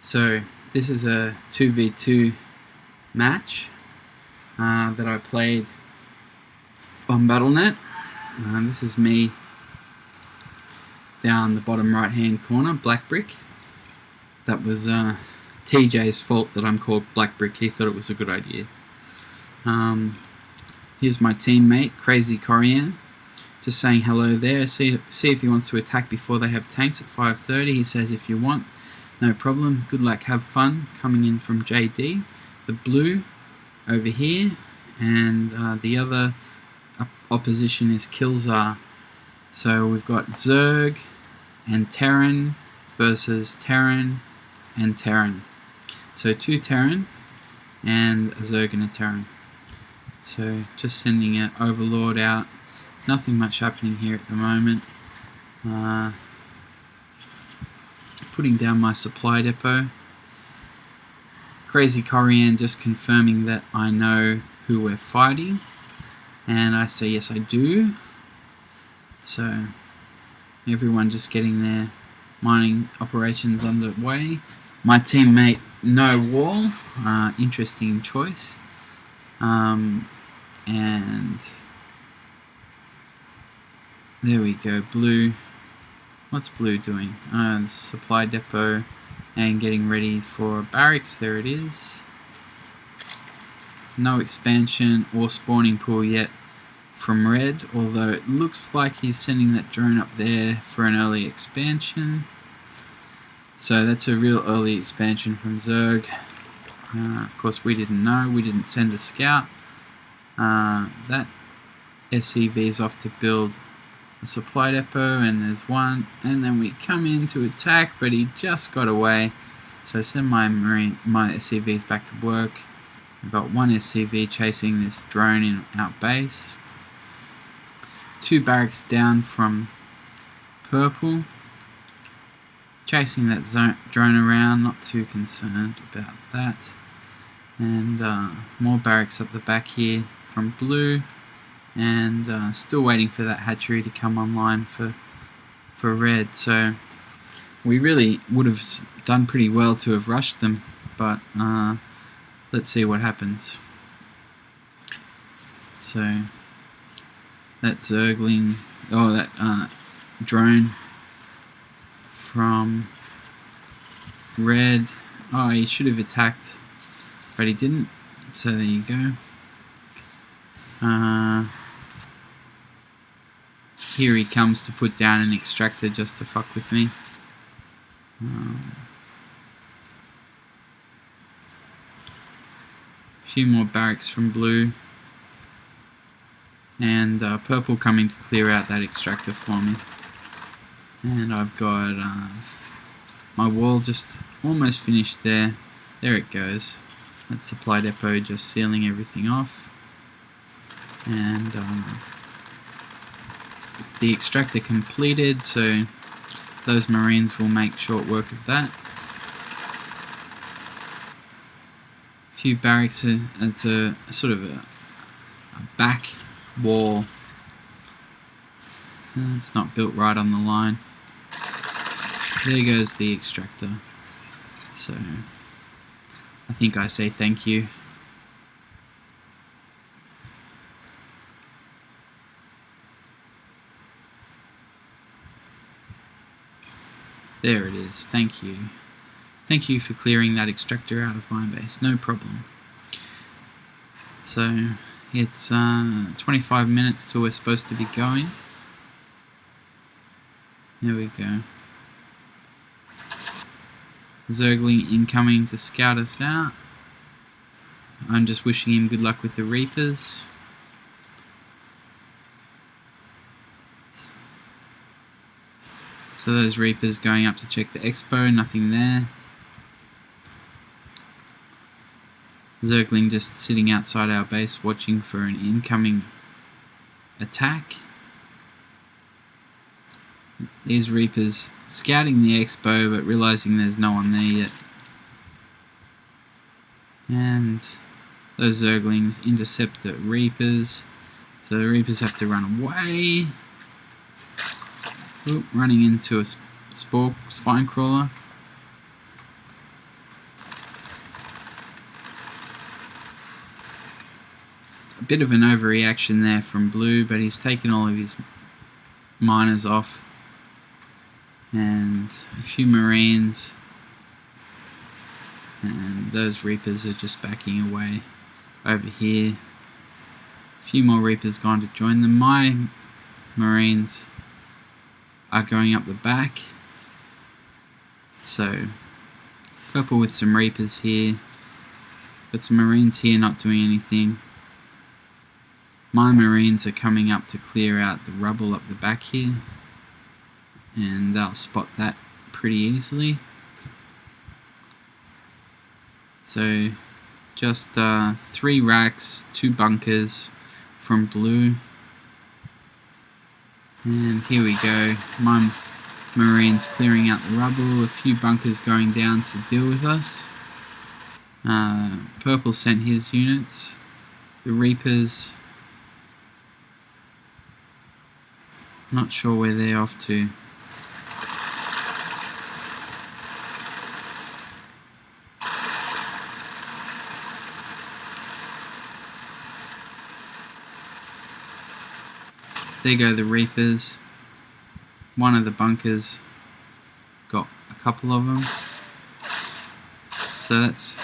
So this is a 2v2 match that I played on Battle.net. This is me down the bottom right hand corner, blackbrick. That was TJ's fault that I'm called blackbrick. He thought it was a good idea. Here's my teammate, krazycoriyan, just saying hello there. See if he wants to attack before they have tanks at 5:30. He says if you want, no problem. Good luck, have fun. Coming in from Jaydee, the blue over here, and the other opposition is KillCZAR. So we've got Zerg and Terran versus Terran and Terran. So 2 Terran and a Zerg and a Terran. So just sending an Overlord out. Nothing much happening here at the moment. Putting down my supply depot. krazycoriyan just confirming that I know who we're fighting, and I say yes I do. So everyone just getting their mining operations underway. My teammate no wall, interesting choice. And there we go, blue. What's blue doing? Supply depot and getting ready for barracks. There it is. No expansion or spawning pool yet from red, although it looks like he's sending that drone up there for an early expansion. So that's a real early expansion from Zerg. Of course we didn't know, we didn't send a scout. That SCV is off to build a supply depot, and there's one, and then we come in to attack, but he just got away. So I send my SCVs back to work. I've got one SCV chasing this drone in our base. 2 barracks down from purple, chasing that drone around, not too concerned about that. And more barracks up the back here from blue, and still waiting for that hatchery to come online for red. So we really would have done pretty well to have rushed them, but let's see what happens. So that Zergling, that drone from red, he should have attacked, but he didn't, so there you go. Here he comes to put down an extractor just to fuck with me. Few more barracks from blue, and purple coming to clear out that extractor for me. And I've got my wall just almost finished there. There it goes. That supply depot just sealing everything off. And the extractor completed, so those marines will make short work of that. Few barracks, it's a sort of a back wall. It's not built right on the line. There goes the extractor. So I think I say thank you. There it is. Thank you. Thank you for clearing that extractor out of my base. No problem. So it's 25 minutes till we're supposed to be going. There we go. Zergling incoming to scout us out. I'm just wishing him good luck with the Reapers. So those Reapers going up to check the expo, nothing there. Zergling just sitting outside our base watching for an incoming attack. These Reapers scouting the expo but realizing there's no one there yet. And those Zerglings intercept the Reapers. So the Reapers have to run away. Oop, running into a spine crawler. bit of an overreaction there from blue, but he's taken all of his miners off. And a few Marines. And those Reapers are just backing away over here. A few more Reapers gone to join them. My Marines are going up the back. So, purple with some Reapers here. Got some Marines here not doing anything. My Marines are coming up to clear out the rubble up the back here. And they'll spot that pretty easily. So, just 3 racks, 2 bunkers from blue. And here we go. My Marines clearing out the rubble, a few bunkers going down to deal with us. Purple sent his units. The Reapers, not sure where they're off to. There go the Reapers. One of the bunkers got a couple of them. So that's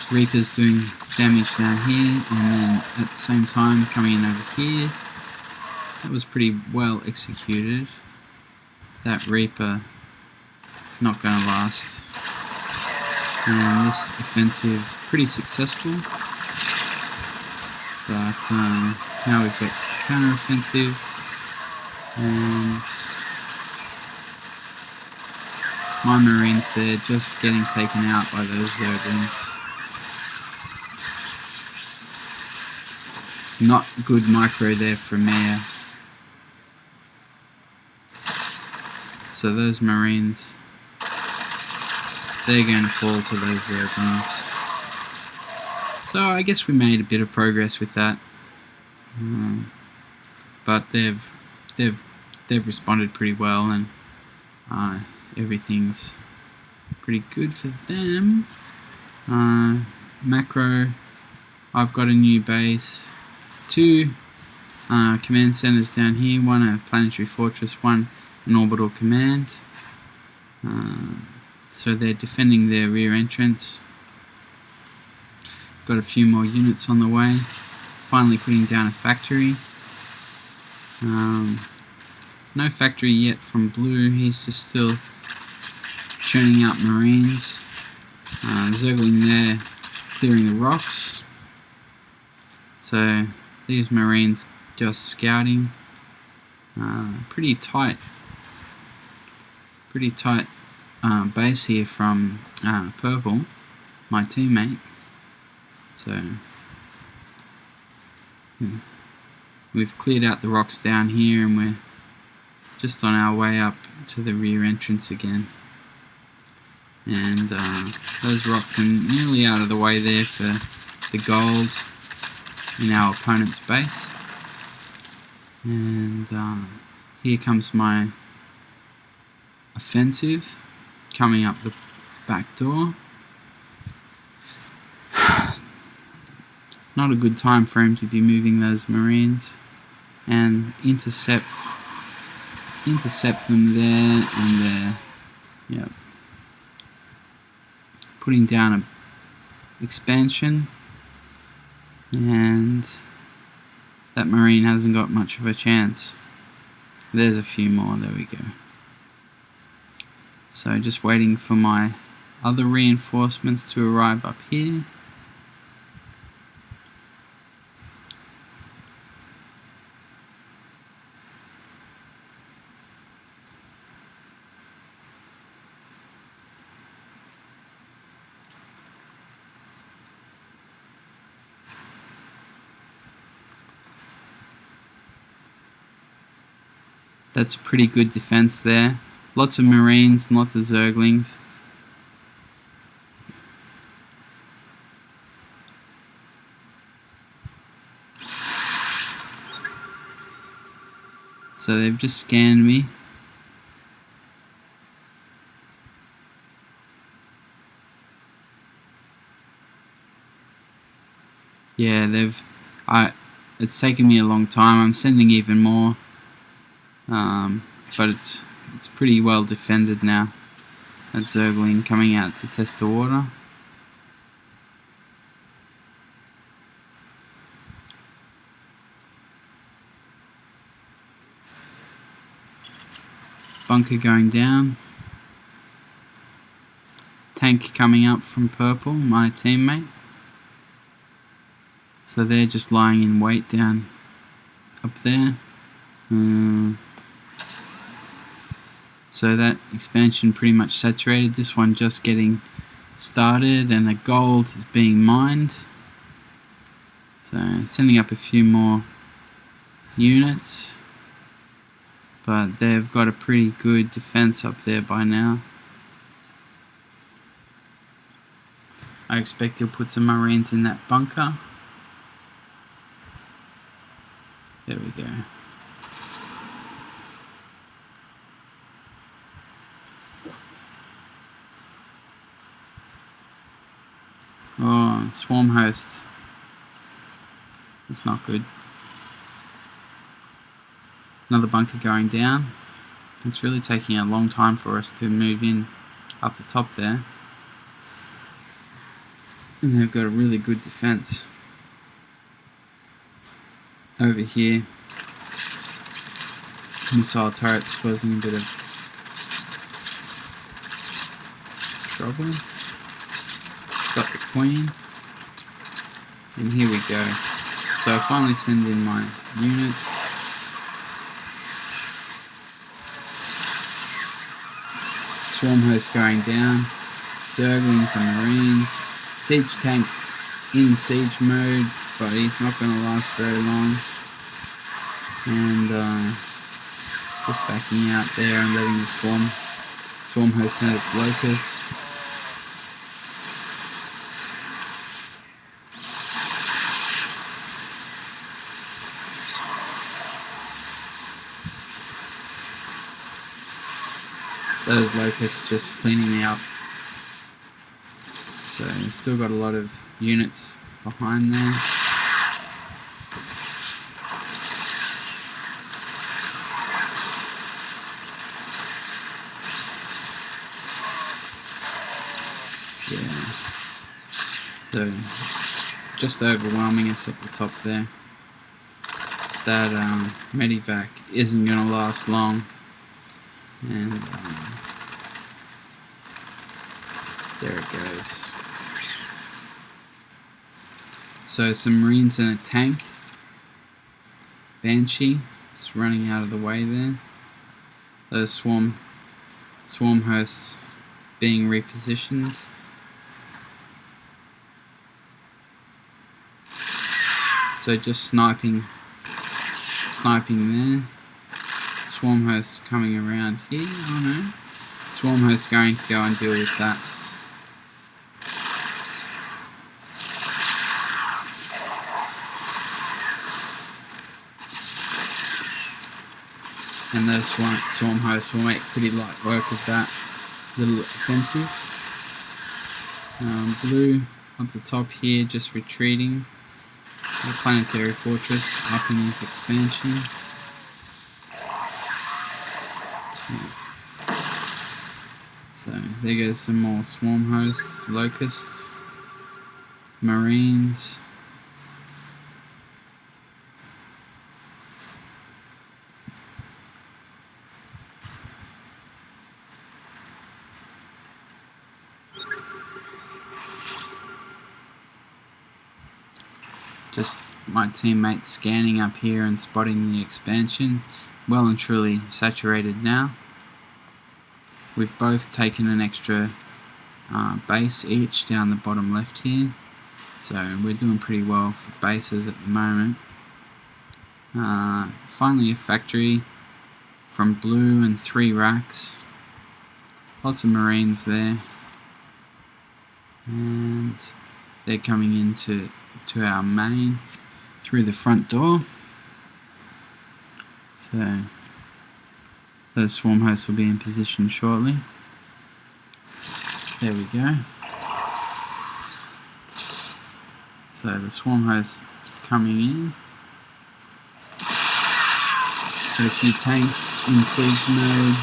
Reapers doing damage down here, and then at the same time coming in over here. That was pretty well executed. That Reaper not going to last. And this offensive pretty successful. But now we've got counter-offensive, and my Marines there just getting taken out by those Zerglings. Not good micro there from Mayor. So those Marines, they're going to fall to those Zerglings. So I guess we made a bit of progress with that. But they've responded pretty well, and everything's pretty good for them. Macro, I've got a new base, 2 command centers down here, 1 a planetary fortress, 1 an orbital command. So they're defending their rear entrance. Got a few more units on the way. Finally putting down a factory. No factory yet from blue. He's just still churning out Marines. Zergling there, clearing the rocks. So these Marines just scouting. Pretty tight base here from purple, my teammate. So we've cleared out the rocks down here, and we're just on our way up to the rear entrance again. And those rocks are nearly out of the way there for the gold in our opponent's base. And here comes my offensive coming up the back door. Not a good time for him to be moving those Marines, and intercept them there and there. Yep. Putting down a expansion, and that Marine hasn't got much of a chance. There's a few more, there we go. So just waiting for my other reinforcements to arrive up here. That's a pretty good defense there. Lots of Marines and lots of Zerglings. So they've just scanned me. Yeah, it's taken me a long time. I'm sending even more, but it's pretty well defended now. That Zergling coming out to test the water. Bunker going down. Tank coming up from purple, my teammate. So they're just lying in wait down up there. So that expansion pretty much saturated. This one just getting started, and the gold is being mined. So sending up a few more units, but they've got a pretty good defense up there by now. I expect he'll put some Marines in that bunker. There we go. Oh, swarm host. That's not good. Another bunker going down. It's really taking a long time for us to move in up the top there. And they've got a really good defense. Over here, missile turrets causing a bit of trouble. Got the queen. And here we go. So I finally send in my units. Swarm host going down. Zerglings and Marines. Siege tank in siege mode, but he's not going to last very long. And just backing out there and letting the swarm host send its locusts. Those locusts just cleaning me up. So it's still got a lot of units behind there. Yeah. So just overwhelming us at the top there. That medivac isn't going to last long. And there it goes. So some Marines and a tank. Banshee just running out of the way there. Those swarm hosts being repositioned. So just sniping there. Swarm hosts coming around here. Oh no. Swarm hosts going to go and deal with that. And those swarm hosts will make pretty light work of that little offensive. Blue up the top here, just retreating. The planetary fortress up in this expansion. So there goes some more swarm hosts, locusts, Marines. Just my teammates scanning up here and spotting the expansion. Well and truly saturated now. We've both taken an extra base each down the bottom left here. So we're doing pretty well for bases at the moment. Finally a factory from blue and 3 racks. Lots of Marines there. And they're coming into our main through the front door. So those swarm hosts will be in position shortly. There we go. So the swarm host coming in. Got a few tanks in siege mode.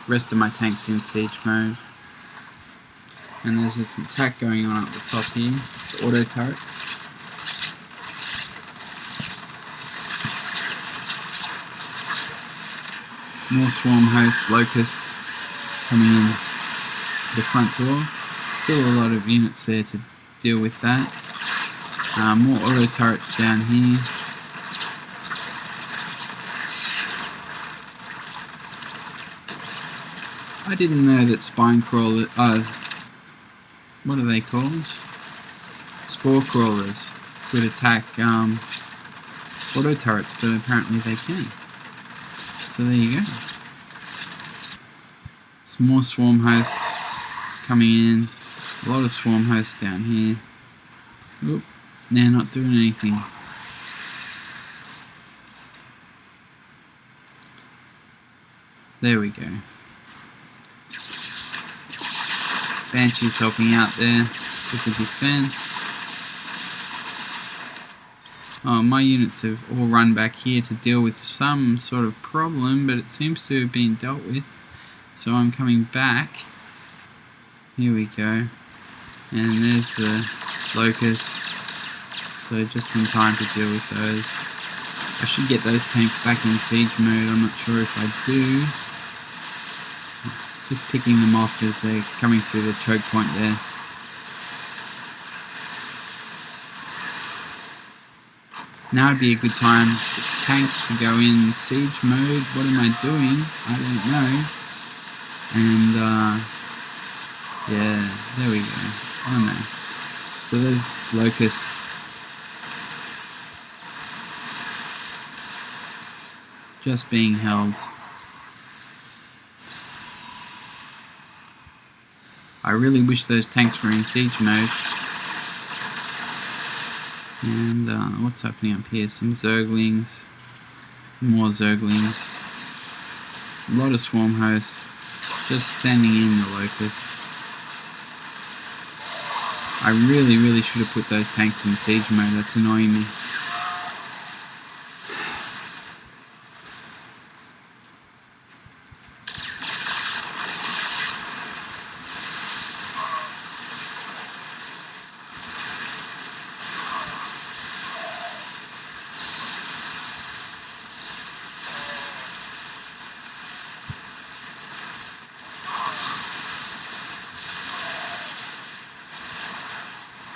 Rest of my tanks in siege mode. And there's an attack going on at the top here, the auto turret. More swarm hosts, locusts coming in the front door. Still a lot of units there to deal with that. More auto turrets down here. I didn't know that spine crawlers, what are they called? Spore crawlers could attack auto turrets, but apparently they can. So there you go. Some more swarm hosts coming in. A lot of swarm hosts down here. Oop, they're not doing anything. There we go. Banshee's helping out there with the defense. Oh, my units have all run back here to deal with some sort of problem, but it seems to have been dealt with. So I'm coming back. Here we go. And there's the locusts. So just in time to deal with those. I should get those tanks back in siege mode. I'm not sure if I do. Just picking them off as they're coming through the choke point there. Now would be a good time for tanks to go in siege mode. What am I doing? I don't know. And yeah, there we go. Oh no. So there's locusts. Just being held. I really wish those tanks were in siege mode. And what's happening up here? Some zerglings. More zerglings. A lot of swarm hosts. Just standing in the locusts. I really should have put those tanks in siege mode. That's annoying me.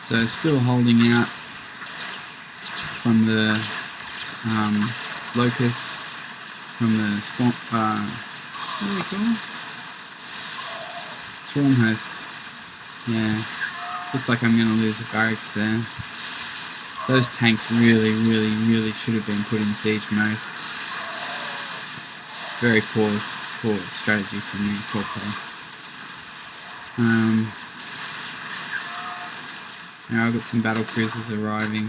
So still holding out from the locusts, from the what do they call them? Swarm hosts. Yeah, looks like I'm going to lose the barracks there. Those tanks really should have been put in siege mode. Very poor strategy from me, poor play. Now I've got some battle cruisers arriving.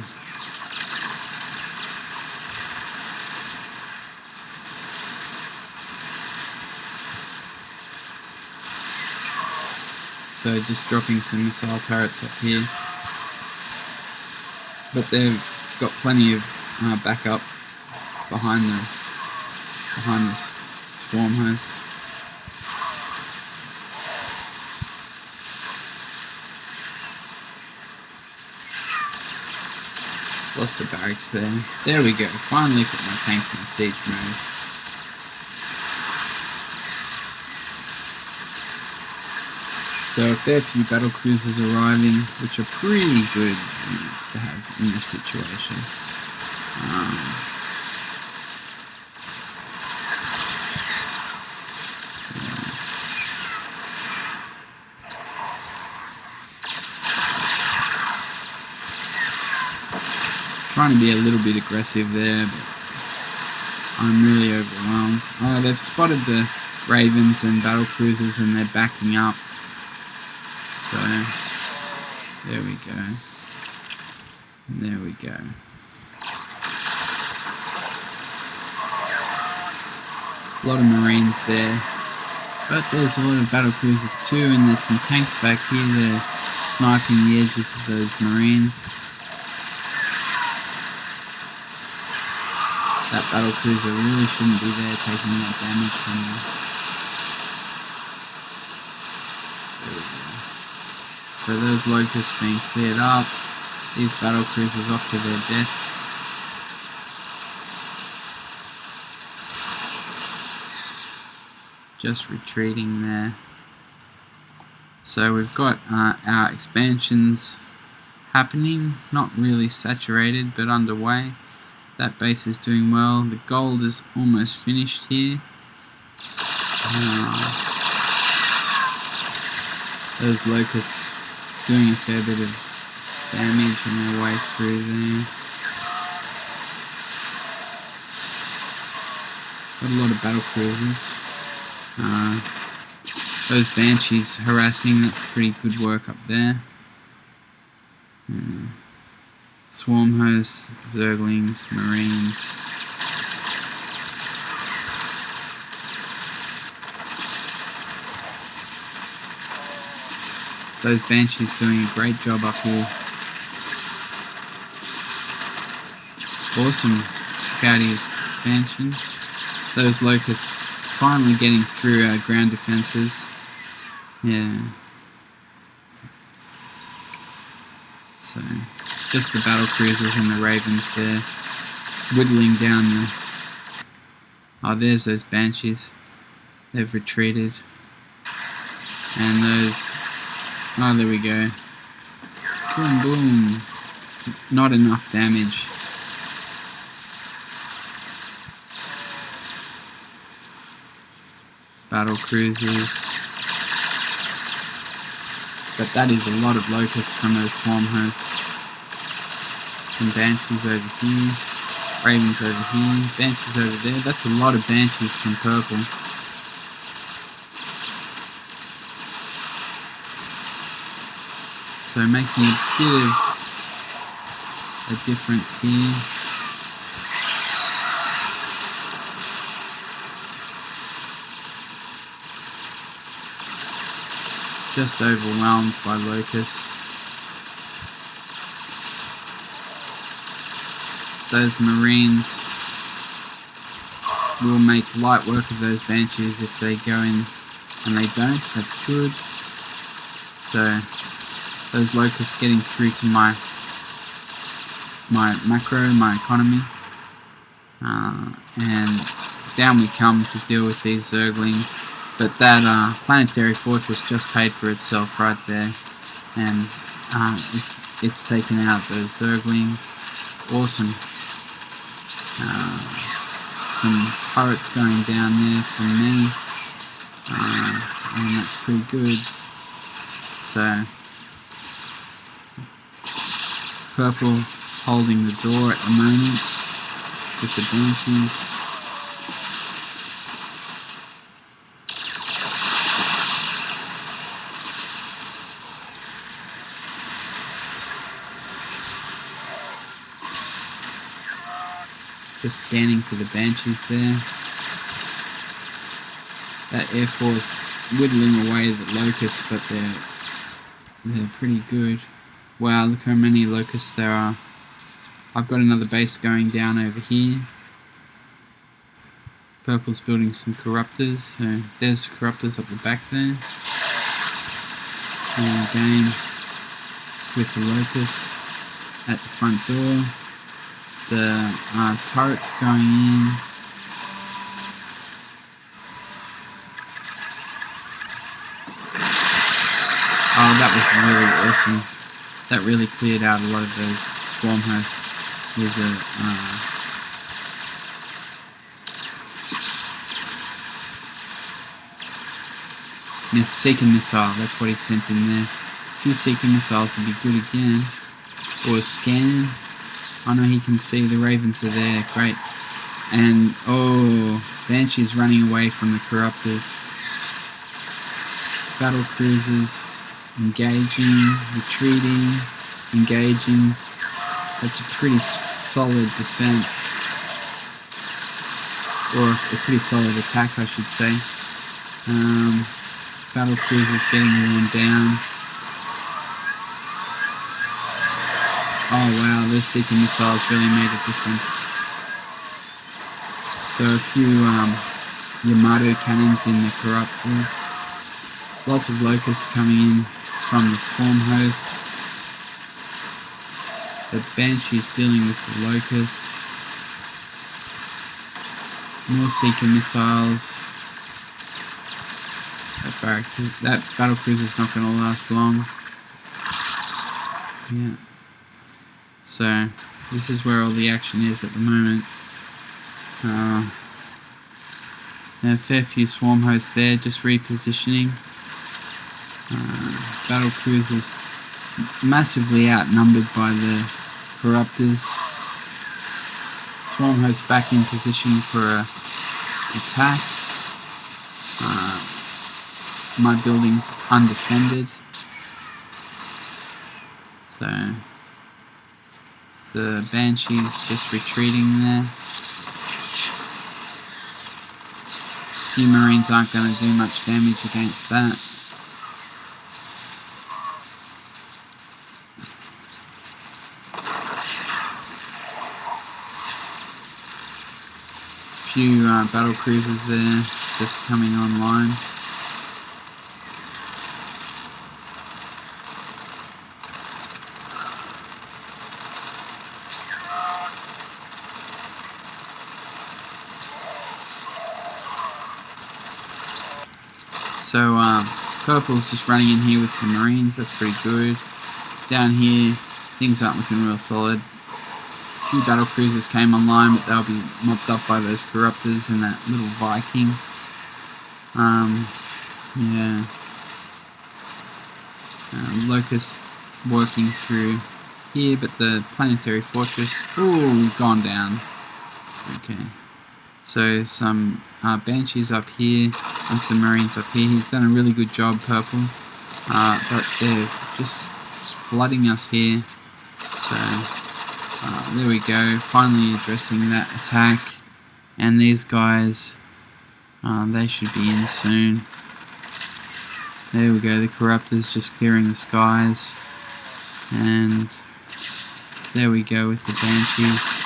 So just dropping some missile turrets up here. But they've got plenty of backup behind the swarm host. Lost the barracks there. There we go. Finally put my tanks in siege mode. So a fair few battle cruisers arriving, which are pretty good units to have in this situation. Trying to be a little bit aggressive there, but I'm really overwhelmed. Oh, they've spotted the Ravens and battle cruisers and they're backing up. So there we go. There we go. A lot of Marines there. But there's a lot of battle cruisers too, and there's some tanks back here that are sniping the edges of those marines. That battle cruiser really shouldn't be there taking that damage from there. There we go. So those locusts being cleared up, these battle cruisers off to their death. Just retreating there. So we've got our expansions happening, not really saturated but underway. That base is doing well. The gold is almost finished here. Those locusts doing a fair bit of damage on their way through there. Got a lot of battle cruisers. Those banshees harassing, that's pretty good work up there. Swarm hosts, zerglings, marines. Those banshees doing a great job up here. Awesome. Check out his expansion. Those locusts finally getting through our ground defenses. Yeah. So, just the battle cruisers and the ravens there, whittling down the... Oh, there's those banshees. They've retreated. And those... Oh, there we go. Boom, boom. Not enough damage. Battle cruisers. But that is a lot of locusts from those swarm hosts. Some banshees over here. Ravens over here. Banshees over there. That's a lot of banshees from purple. So making a bit of a difference here. Just overwhelmed by locusts. Those marines will make light work of those banshees if they go in and they don't. That's good. So those locusts getting through to my macro, my economy, and down we come to deal with these zerglings. But that planetary fortress just paid for itself right there, and it's taken out those zerglings. Awesome. Some turrets going down there from me, and that's pretty good. So purple holding the door at the moment with the banshees. Just scanning for the banshees there. That Air Force whittling away the locusts, but they're pretty good. Wow, look how many locusts there are. I've got another base going down over here. Purple's building some corruptors, so there's corruptors up the back there. And again, with the locusts at the front door. The turrets going in. Oh, that was really awesome. That really cleared out a lot of those swarm hosts. There's a seeker missile, that's what he sent in there. A few seeker missiles would be good again. Or a scan. I know he can see the ravens are there, great. And, oh, banshees running away from the corruptors. Battle cruisers engaging, retreating, engaging. That's a pretty solid defense. Or a pretty solid attack, I should say. Battle cruisers getting worn down. Oh wow, those seeker missiles really made a difference. So a few Yamato cannons in the corruptors. Lots of locusts coming in from the swarm host. The Banshee's dealing with the locusts. More seeker missiles. That battle cruiser's not going to last long. Yeah. So this is where all the action is at the moment. There are a fair few swarm hosts there, just repositioning. Battle cruisers massively outnumbered by the corruptors. Swarm hosts back in position for a attack. My building's undefended. So the Banshee's just retreating there. Few Marines aren't going to do much damage against that. Few battle cruisers there just coming online. So purple's just running in here with some Marines, that's pretty good. Down here, things aren't looking real solid. A few battle cruisers came online, but they'll be mopped up by those corruptors and that little Viking. Yeah. Locust working through here, but the planetary fortress, ooh, gone down. Okay. So some Banshees up here and some Marines up here. He's done a really good job, purple. But they're just flooding us here. So there we go. Finally addressing that attack. And these guys, they should be in soon. There we go. The corruptors just clearing the skies. And there we go with the Banshees.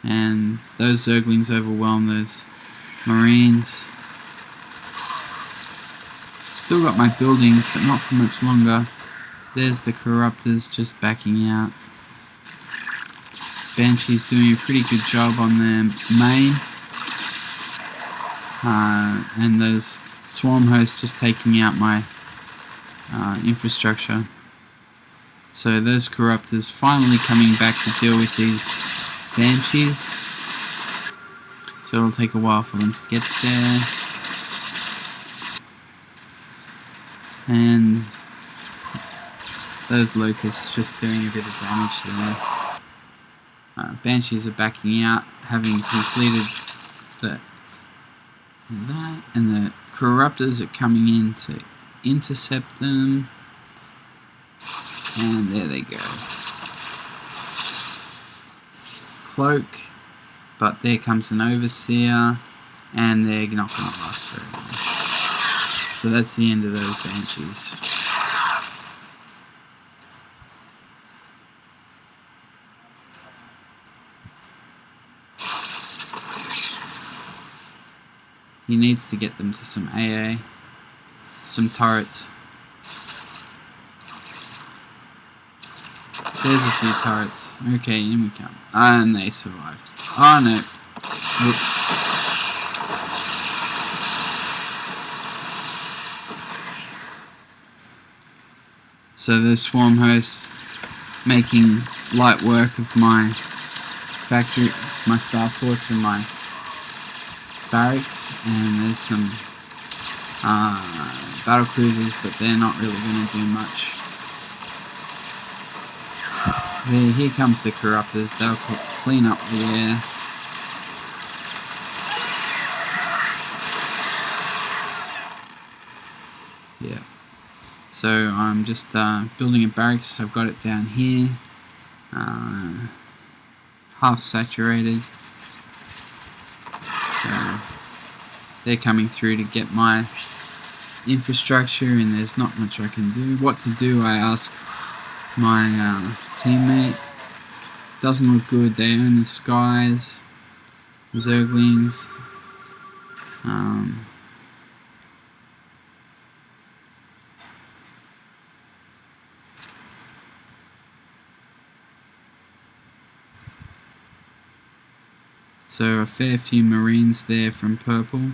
And those Zerglings overwhelm those Marines. Still got my buildings, but not for much longer. There's the corruptors just backing out. Banshee's doing a pretty good job on their main. And those swarm hosts just taking out my infrastructure. So those corruptors finally coming back to deal with these Banshees. So it'll take a while for them to get there. And those locusts just doing a bit of damage there. Banshees are backing out, having completed that, and the corruptors are coming in to intercept them. And there they go. Cloak, but there comes an overseer, and they're not going to last very long. So that's the end of those Banshees. He needs to get them to some AA, some turrets. There's a few turrets. Okay, in we come. And they survived. Oh no. Whoops. So the swarm hosts making light work of my factory, my starports and my barracks, and there's some battle cruisers, but they're not really going to do much. Here comes the corruptors. They'll clean up the air. Yeah. So I'm just building a barracks. I've got it down here, half saturated. So they're coming through to get my infrastructure and there's not much I can do. What to do, I ask my teammate. Doesn't look good. They own the skies, the Zerglings. So a fair few Marines there from purple.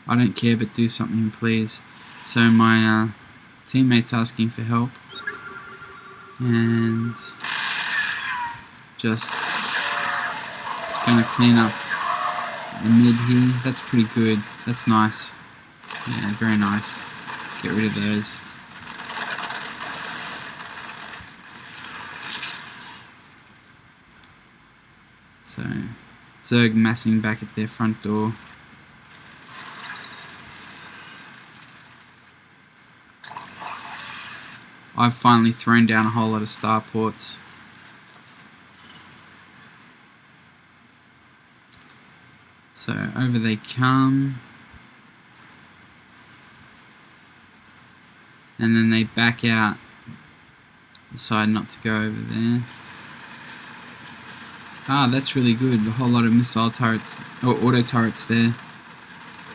I don't care, but do something please. So my teammate's asking for help, and just gonna clean up the mid here. That's pretty good. That's nice. Yeah, very nice. Get rid of those. So Zerg massing back at their front door. I've finally thrown down a whole lot of starports. So over they come. And then they back out. Decide not to go over there. Ah, that's really good. A whole lot of missile turrets, or auto turrets there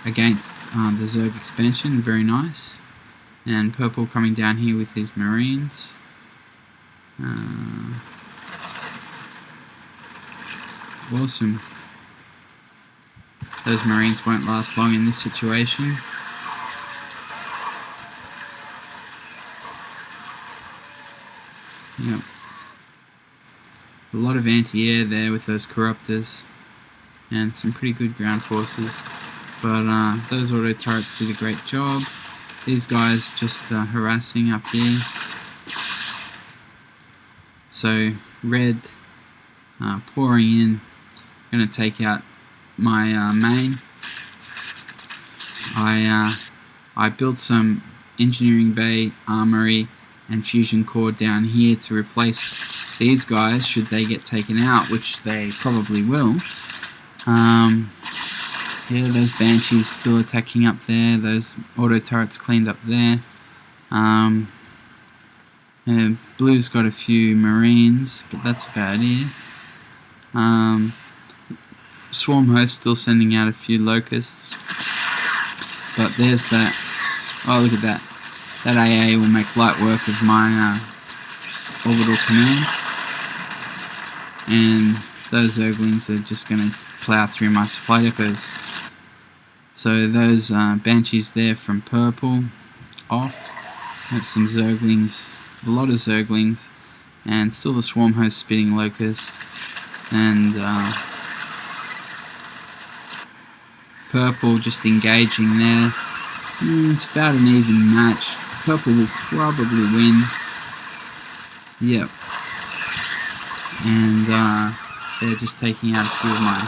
against the Zerg expansion. Very nice. And purple coming down here with his Marines. Awesome. Those Marines won't last long in this situation. Yep. A lot of anti-air there with those corruptors. And some pretty good ground forces. But those auto turrets did a great job. These guys just harassing up here. So red pouring in, gonna take out my main. I built some engineering bay, armory, and fusion core down here to replace these guys should they get taken out, which they probably will. Yeah, those Banshees still attacking up there. Those auto turrets cleaned up there. Blue's got a few Marines, but that's about it. Swarm host still sending out a few locusts. But there's that. Oh, look at that. That AA will make light work of my orbital command. And those Zerglings are just going to plow through my supply depots. So those Banshees there from purple off. Got some Zerglings, a lot of Zerglings, and still the Swarm host spitting locusts. And purple just engaging there. It's about an even match. Purple will probably win. Yep. And they're just taking out a few of my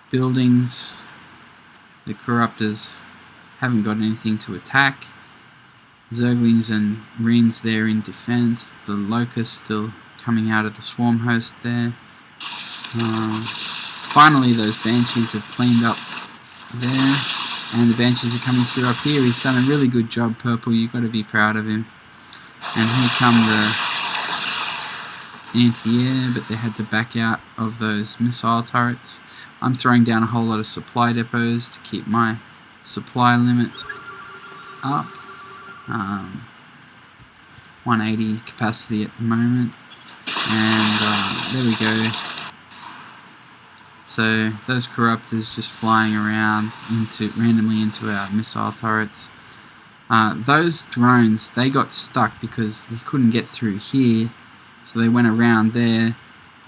buildings. The corruptors haven't got anything to attack. Zerglings and Marines there in defense. The locusts still coming out of the swarm host there. Finally those Banshees have cleaned up there. And the Banshees are coming through up here. He's done a really good job, purple. You've got to be proud of him. And here come the anti-air, but they had to back out of those missile turrets. I'm throwing down a whole lot of supply depots to keep my supply limit up. 180 capacity at the moment. And there we go. So those corruptors just flying around randomly into our missile turrets. Those drones, they got stuck because they couldn't get through here. So they went around there,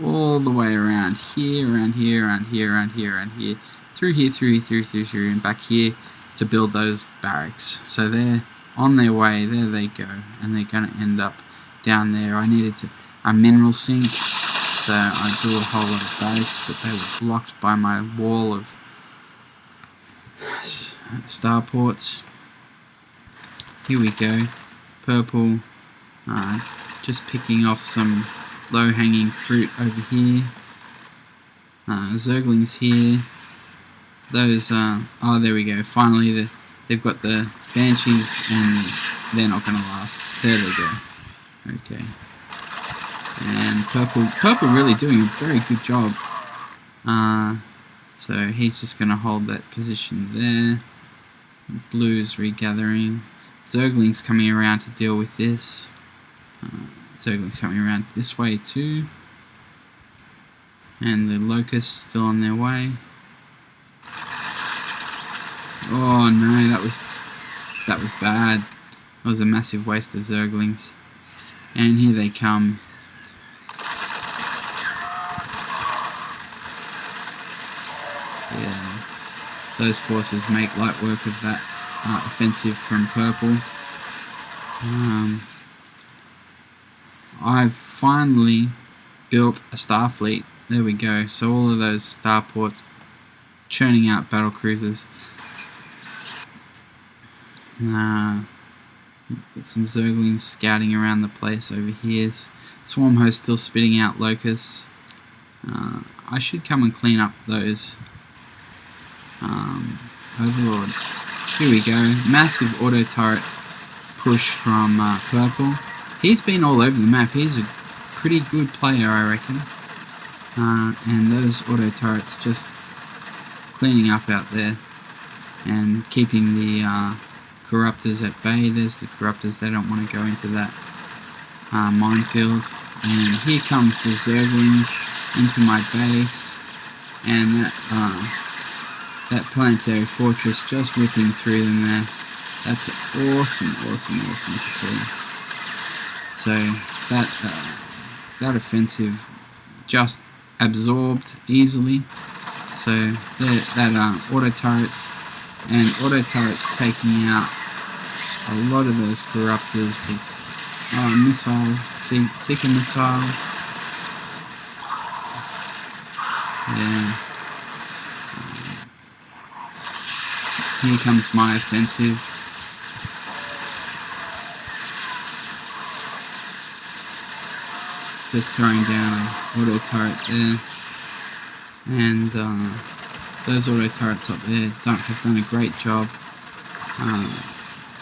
all the way around here, around here, around here, around here, around here, through here, through here, through here, and back here to build those barracks. So they're on their way. There they go, and they're going to end up down there. I needed a mineral sink, so I built a whole lot of barracks, but they were blocked by my wall of starports. Here we go. Purple, just picking off some low-hanging fruit over here. Zerglings here. those, oh, there we go. Finally, they've got the Banshees, and they're not going to last. There they go. Okay. And purple really doing a very good job. So he's just going to hold that position there. Blue's regathering. Zergling's coming around to deal with this. Zergling's coming around this way too. And the locusts still on their way. Oh no, that was bad. That was a massive waste of Zerglings. And here they come. Yeah, those forces make light work of that offensive from purple. I've finally built a Starfleet. There we go. So all of those starports churning out battle cruisers. Got some Zerglings scouting around the place over here. Swarm host still spitting out locusts. I should come and clean up those overlords. Here we go. Massive auto turret push from purple. He's been all over the map. He's a pretty good player, I reckon. And those auto turrets just cleaning up out there and keeping the corruptors at bay. There's the corruptors. They don't want to go into that minefield. And here comes the Zerglings into my base, and that planetary fortress just whipping through them there. That's awesome to see. So that offensive just absorbed easily. So that auto turrets taking out a lot of those corruptors. It's missiles, seeker missiles. Yeah. Here comes my offensive. Just throwing down an auto turret there. And those auto turrets up there have done a great job.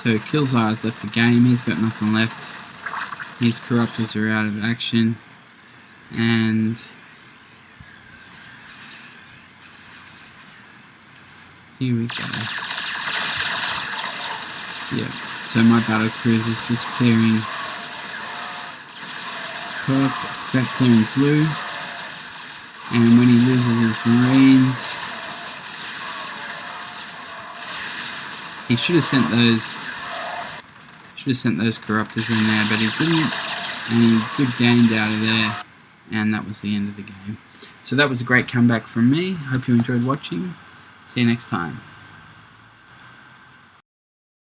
So KillCZAR has left the game. He's got nothing left. His corruptors are out of action. And here we go. Yeah, so my battle cruise is just clearing purple, clearing blue. And when he loses his marines, he should have sent those corruptors in there, but he didn't, and he good gained out of there, and that was the end of the game. So that was a great comeback from me. Hope you enjoyed watching. See you next time.